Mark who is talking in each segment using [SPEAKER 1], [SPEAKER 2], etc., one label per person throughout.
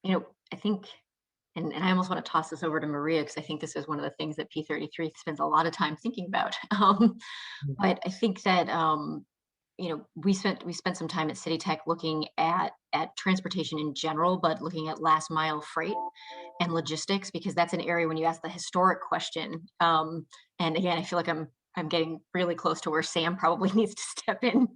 [SPEAKER 1] I think, and I almost want to toss this over to Maria because I think this is one of the things that P33 spends a lot of time thinking about. But I think that we spent some time at City Tech looking at transportation in general, but looking at last mile freight and logistics because that's an area when you ask the historic question. And again, I feel like I'm getting really close to where Sam probably needs to step in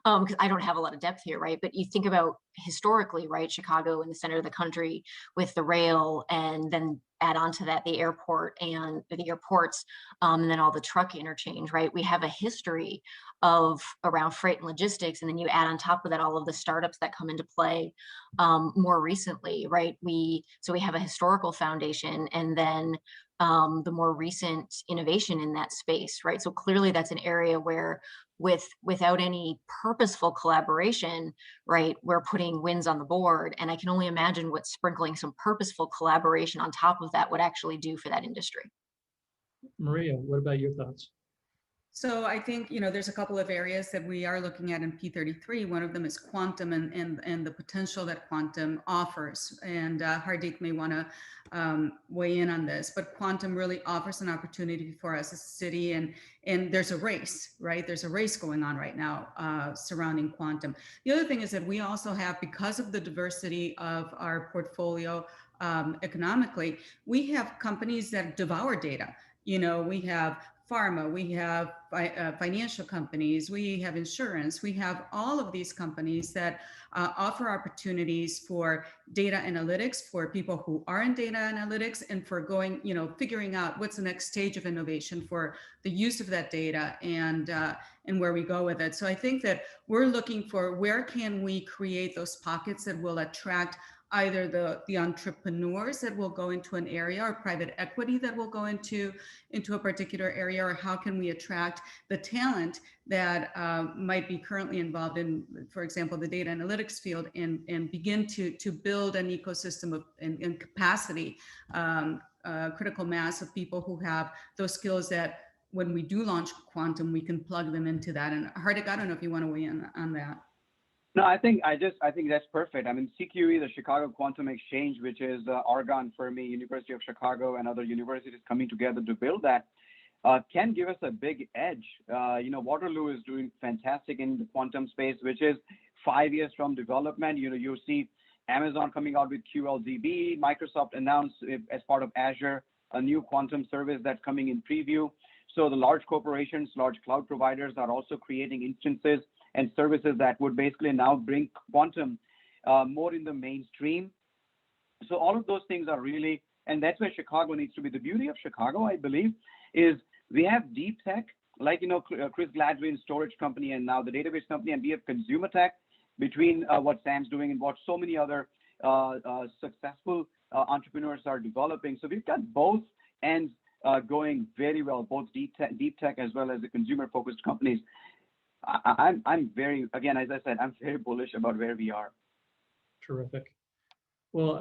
[SPEAKER 1] because I don't have a lot of depth here, right? But you think about historically, right? Chicago in the center of the country with the rail, and then add on to that the airport and the airports, and then all the truck interchange, right? We have a history of around freight and logistics, and then you add on top of that all of the startups that come into play more recently, right? We have a historical foundation, and then the more recent innovation in that space, right? So clearly, that's an area where, without any purposeful collaboration, right, we're putting wins on the board, and I can only imagine what sprinkling some purposeful collaboration on top of that would actually do for that industry.
[SPEAKER 2] Maria, what about your thoughts?
[SPEAKER 3] So I think, there's a couple of areas that we are looking at in P33. One of them is quantum and the potential that quantum offers. And Hardik may want to weigh in on this, but quantum really offers an opportunity for us as a city. And there's a race, right? There's a race going on right now surrounding quantum. The other thing is that we also have, because of the diversity of our portfolio economically, we have companies that devour data. We have pharma, we have financial companies, we have insurance, we have all of these companies that offer opportunities for data analytics for people who are in data analytics and for going, figuring out what's the next stage of innovation for the use of that data and where we go with it. So I think that we're looking for where can we create those pockets that will attract either the entrepreneurs that will go into an area or private equity that will go into a particular area, or how can we attract the talent that might be currently involved in, for example, the data analytics field and begin to build an ecosystem of and capacity, critical mass of people who have those skills that when we do launch quantum, we can plug them into that. And Hardik, I don't know if you want to weigh in on that.
[SPEAKER 4] No, I think that's perfect. I mean, CQE, the Chicago Quantum Exchange, which is Argonne, Fermi, University of Chicago, and other universities coming together to build that, can give us a big edge. Waterloo is doing fantastic in the quantum space, which is 5 years from development. You see Amazon coming out with QLDB. Microsoft announced as part of Azure a new quantum service that's coming in preview. So the large corporations, large cloud providers are also creating instances and services that would basically now bring quantum more in the mainstream. So all of those things are really, and that's where Chicago needs to be. The beauty of Chicago, I believe, is we have deep tech, like, Chris Gladwin's storage company and now the database company, and we have consumer tech between what Sam's doing and what so many other successful entrepreneurs are developing. So we've got both ends going very well, both deep tech as well as the consumer-focused companies. I'm very, again, as I said, I'm very bullish about where we are.
[SPEAKER 2] Terrific. Well,